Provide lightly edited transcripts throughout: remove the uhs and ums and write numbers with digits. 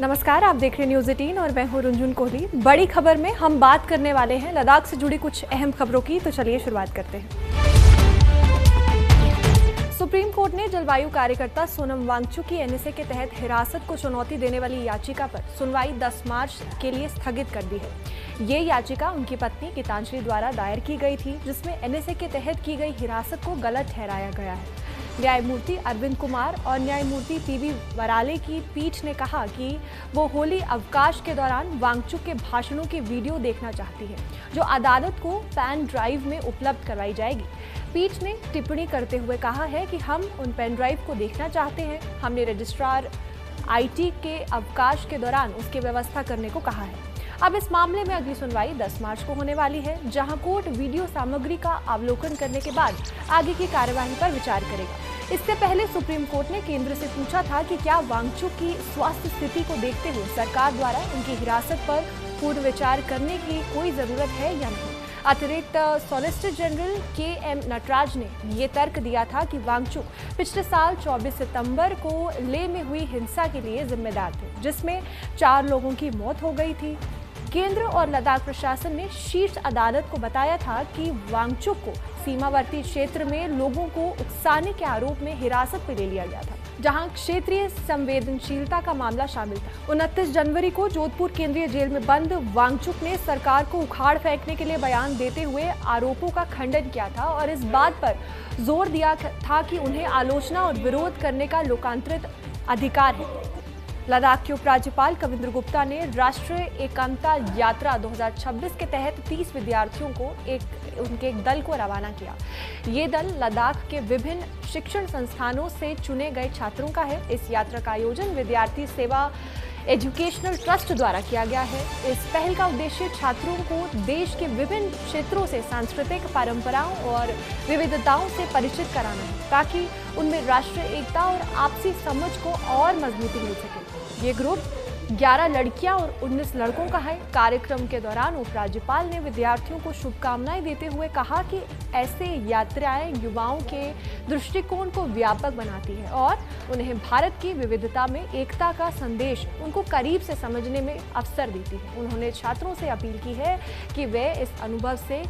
नमस्कार, आप देख रहे हैं न्यूज़ 18 और मैं हूं रुंजुन कोहली। बड़ी खबर में हम बात करने वाले हैं लद्दाख से जुड़ी कुछ अहम खबरों की, तो चलिए शुरुआत करते हैं। सुप्रीम कोर्ट ने जलवायु कार्यकर्ता सोनम वांगचुक की एनएसए के तहत हिरासत को चुनौती देने वाली याचिका पर सुनवाई 10 मार्च के लिए स्थगित कर दी है। ये याचिका उनकी पत्नी गीतांजलि द्वारा दायर की गई थी, जिसमें एनएसए के तहत की गई हिरासत को गलत ठहराया गया है। न्यायमूर्ति अरविंद कुमार और न्यायमूर्ति पीवी वराले की पीठ ने कहा कि वो होली अवकाश के दौरान वांगचुक के भाषणों की वीडियो देखना चाहती है, जो अदालत को पेन ड्राइव में उपलब्ध करवाई जाएगी। पीठ ने टिप्पणी करते हुए कहा है कि हम उन पेन ड्राइव को देखना चाहते हैं। हमने रजिस्ट्रार आईटी के अवकाश के दौरान उसकी व्यवस्था करने को कहा है। अब इस मामले में अगली सुनवाई 10 मार्च को होने वाली है, जहां कोर्ट वीडियो सामग्री का अवलोकन करने के बाद आगे की कार्यवाही पर विचार करेगा। इससे पहले सुप्रीम कोर्ट ने केंद्र से पूछा था कि क्या वांगचुक की स्वास्थ्य स्थिति को देखते हुए सरकार द्वारा उनकी हिरासत पर पुनर्विचार करने की कोई जरूरत है या नहीं। अतिरिक्त सॉलिसिटर जनरल के.एम. नटराज ने ये तर्क दिया था कि वांगचुक पिछले साल 24 सितंबर को लेह में हुई हिंसा के लिए जिम्मेदार थे, जिसमें 4 लोगों की मौत हो गई थी। केंद्र और लद्दाख प्रशासन ने शीर्ष अदालत को बताया था कि वांगचुक को सीमावर्ती क्षेत्र में लोगों को उकसाने के आरोप में हिरासत में ले लिया गया था, जहां क्षेत्रीय संवेदनशीलता का मामला शामिल था। 29 जनवरी को जोधपुर केंद्रीय जेल में बंद वांगचुक ने सरकार को उखाड़ फेंकने के लिए बयान देते हुए आरोपों का खंडन किया था और इस बात पर जोर दिया था कि उन्हें आलोचना और विरोध करने का लोकांतरित अधिकार है। लद्दाख के उपराज्यपाल कविंद्र गुप्ता ने राष्ट्रीय एकमता यात्रा 2026 के तहत 30 विद्यार्थियों को उनके एक दल को रवाना किया। ये दल लद्दाख के विभिन्न शिक्षण संस्थानों से चुने गए छात्रों का है। इस यात्रा का आयोजन विद्यार्थी सेवा एजुकेशनल ट्रस्ट द्वारा किया गया है। इस पहल का उद्देश्य छात्रों को देश के विभिन्न क्षेत्रों से सांस्कृतिक परंपराओं और विविधताओं से परिचित कराना है, ताकि उनमें राष्ट्रीय एकता और आपसी समझ को और मजबूती मिल सके। ये ग्रुप 11 लड़कियां और 19 लड़कों का है। कार्यक्रम के दौरान उपराज्यपाल ने विद्यार्थियों को शुभकामनाएं देते हुए कहा कि ऐसे यात्राएं युवाओं के दृष्टिकोण को व्यापक बनाती है और उन्हें भारत की विविधता में एकता का संदेश उनको करीब से समझने में अवसर देती है। उन्होंने छात्रों से अपील की है कि वे इस अनुभव से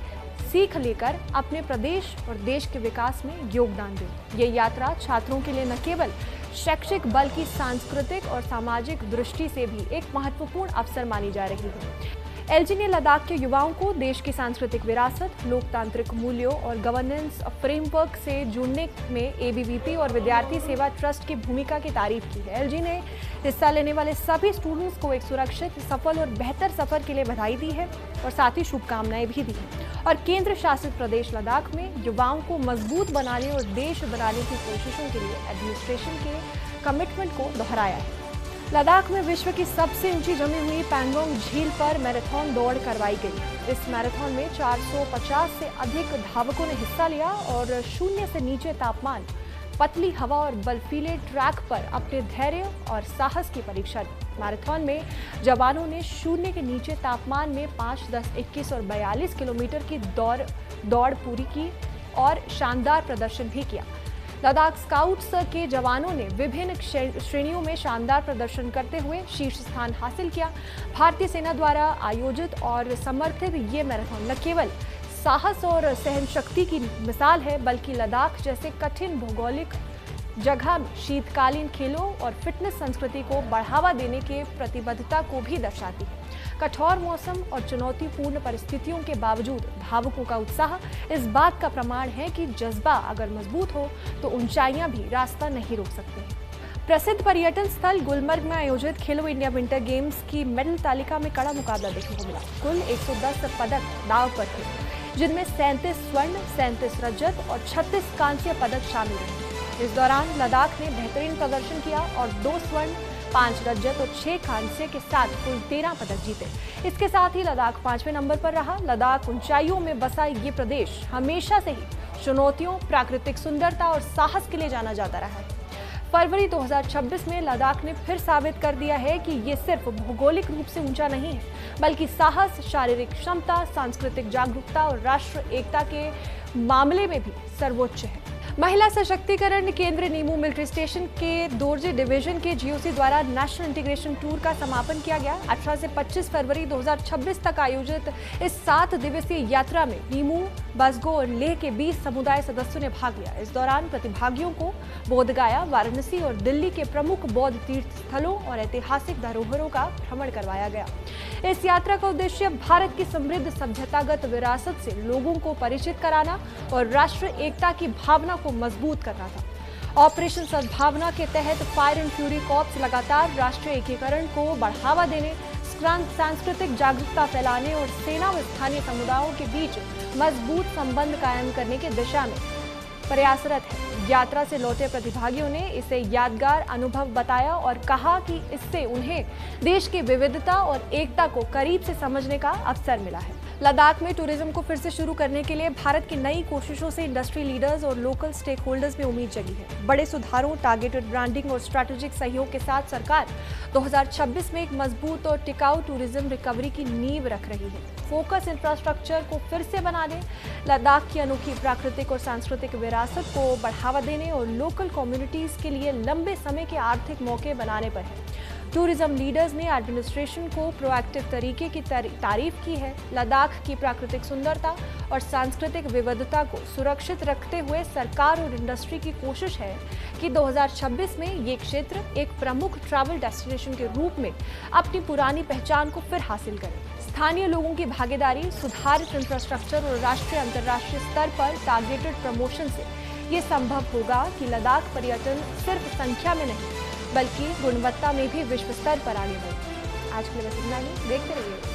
सीख लेकर अपने प्रदेश और देश के विकास में योगदान दें। ये यात्रा छात्रों के लिए न केवल शैक्षिक बल्कि सांस्कृतिक और सामाजिक दृष्टि से भी एक महत्वपूर्ण अवसर मानी जा रही है। एलजी ने लद्दाख के युवाओं को देश की सांस्कृतिक विरासत, लोकतांत्रिक मूल्यों और गवर्नेंस फ्रेमवर्क से जुड़ने में एबीवीपी और विद्यार्थी सेवा ट्रस्ट की भूमिका की तारीफ की है। एलजी ने हिस्सा लेने वाले सभी स्टूडेंट्स को एक सुरक्षित, सफल और बेहतर सफर के लिए बधाई दी है और साथ ही शुभकामनाएं भी दी हैं और केंद्र शासित प्रदेश लद्दाख में युवाओं को मजबूत बनाने और देश बनाने की कोशिशों के लिए एडमिनिस्ट्रेशन के कमिटमेंट को दोहराया है। लद्दाख में विश्व की सबसे ऊंची जमी हुई पैंगोंग झील पर मैराथन दौड़ करवाई गई। इस मैराथन में 450 से अधिक धावकों ने हिस्सा लिया और शून्य से नीचे तापमान, पतली हवा और बर्फीले ट्रैक पर अपने धैर्य और साहस की परीक्षा दी। मैराथन में जवानों ने शून्य के नीचे तापमान में 5, 10, 21 और 42 किलोमीटर की दौड़ पूरी की और शानदार प्रदर्शन भी किया। लद्दाख स्काउट्स के जवानों ने विभिन्न श्रेणियों में शानदार प्रदर्शन करते हुए शीर्ष स्थान हासिल किया। भारतीय सेना द्वारा आयोजित और समर्थित ये मैराथन न केवल साहस और सहनशक्ति की मिसाल है, बल्कि लद्दाख जैसे कठिन भौगोलिक जगह में शीतकालीन खेलों और फिटनेस संस्कृति को बढ़ावा देने के प्रतिबद्धता को भी दर्शाती है। कठोर मौसम और चुनौतीपूर्ण परिस्थितियों के बावजूद धावकों का उत्साह इस बात का प्रमाण है कि जज्बा अगर मजबूत हो तो ऊंचाइयां भी रास्ता नहीं रोक सकते। प्रसिद्ध पर्यटन स्थल गुलमर्ग में आयोजित खेलो इंडिया विंटर गेम्स की मेडल तालिका में कड़ा मुकाबला देखने को मिला। कुल 110 पदक दांव पर थे, जिनमें 37 स्वर्ण, 37 रजत और 36 कांस्य पदक शामिल रहे। इस दौरान लद्दाख ने बेहतरीन प्रदर्शन किया और 2 स्वर्ण, 5 रजत और 6 कांस्य के साथ कुल 13 पदक जीते। इसके साथ ही लद्दाख 5वें नंबर पर रहा। लद्दाख ऊंचाइयों में बसा ये प्रदेश हमेशा से ही चुनौतियों, प्राकृतिक सुंदरता और साहस के लिए जाना जाता रहा है। फरवरी 2026 में लद्दाख ने फिर साबित कर दिया है कि ये सिर्फ भौगोलिक रूप से ऊंचा नहीं है, बल्कि साहस, शारीरिक क्षमता, सांस्कृतिक जागरूकता और राष्ट्र एकता के मामले में भी सर्वोच्च है। महिला सशक्तिकरण केंद्र नीमू मिलिट्री स्टेशन के दोरजे डिवीजन के जीओसी द्वारा नेशनल इंटीग्रेशन टूर का समापन किया गया। 18 से 25 फरवरी 2026 तक आयोजित इस 7 दिवसीय यात्रा में नीमू, बसगो और लेह के 20 समुदाय सदस्यों ने भाग लिया। इस दौरान प्रतिभागियों को बोधगया, वाराणसी और दिल्ली के प्रमुख बौद्ध तीर्थ स्थलों और ऐतिहासिक धरोहरों का भ्रमण करवाया गया। इस यात्रा का उद्देश्य भारत की समृद्ध सभ्यतागत विरासत से लोगों को परिचित कराना और राष्ट्र एकता की भावना को मजबूत करना था। ऑपरेशन सद्भावना के तहत फायर एंड फ्यूरी कॉर्प्स लगातार राष्ट्रीय एकीकरण को बढ़ावा देने, सांस्कृतिक जागरूकता फैलाने और सेना व स्थानीय समुदायों के बीच मजबूत संबंध कायम करने की दिशा में प्रयासरत है। यात्रा से लौटे प्रतिभागियों ने इसे यादगार अनुभव बताया और कहा कि इससे उन्हें देश की विविधता और एकता को करीब से समझने का अवसर मिला है। लद्दाख में टूरिज्म को फिर से शुरू करने के लिए भारत की नई कोशिशों से इंडस्ट्री लीडर्स और लोकल स्टेक होल्डर्स में उम्मीद जगी है। बड़े सुधारों, टारगेटेड ब्रांडिंग और स्ट्रैटेजिक सहयोग के साथ सरकार 2026 में एक मजबूत और टिकाऊ टूरिज्म रिकवरी की नींव रख रही है। फोकस इंफ्रास्ट्रक्चर को फिर से बनाने, लद्दाख की अनोखी प्राकृतिक और सांस्कृतिक विरासत को बढ़ावा देने और लोकल कम्युनिटीज के लिए लंबे समय के आर्थिक मौके बनाने पर है। टूरिज्म लीडर्स ने एडमिनिस्ट्रेशन को प्रोएक्टिव तरीके की तारीफ की है। लद्दाख की प्राकृतिक सुंदरता और सांस्कृतिक विविधता को सुरक्षित रखते हुए सरकार और इंडस्ट्री की कोशिश है कि 2026 में ये क्षेत्र एक प्रमुख ट्रैवल डेस्टिनेशन के रूप में अपनी पुरानी पहचान को फिर हासिल करे। स्थानीय लोगों की भागीदारी, सुधारित इंफ्रास्ट्रक्चर और राष्ट्रीय अंतर्राष्ट्रीय स्तर पर टारगेटेड प्रमोशन से ये संभव होगा कि लद्दाख पर्यटन सिर्फ संख्या में नहीं बल्कि गुणवत्ता में भी विश्व स्तर पर आगे बढ़े। आज के लिए बस इतना ही। देखते रहिए।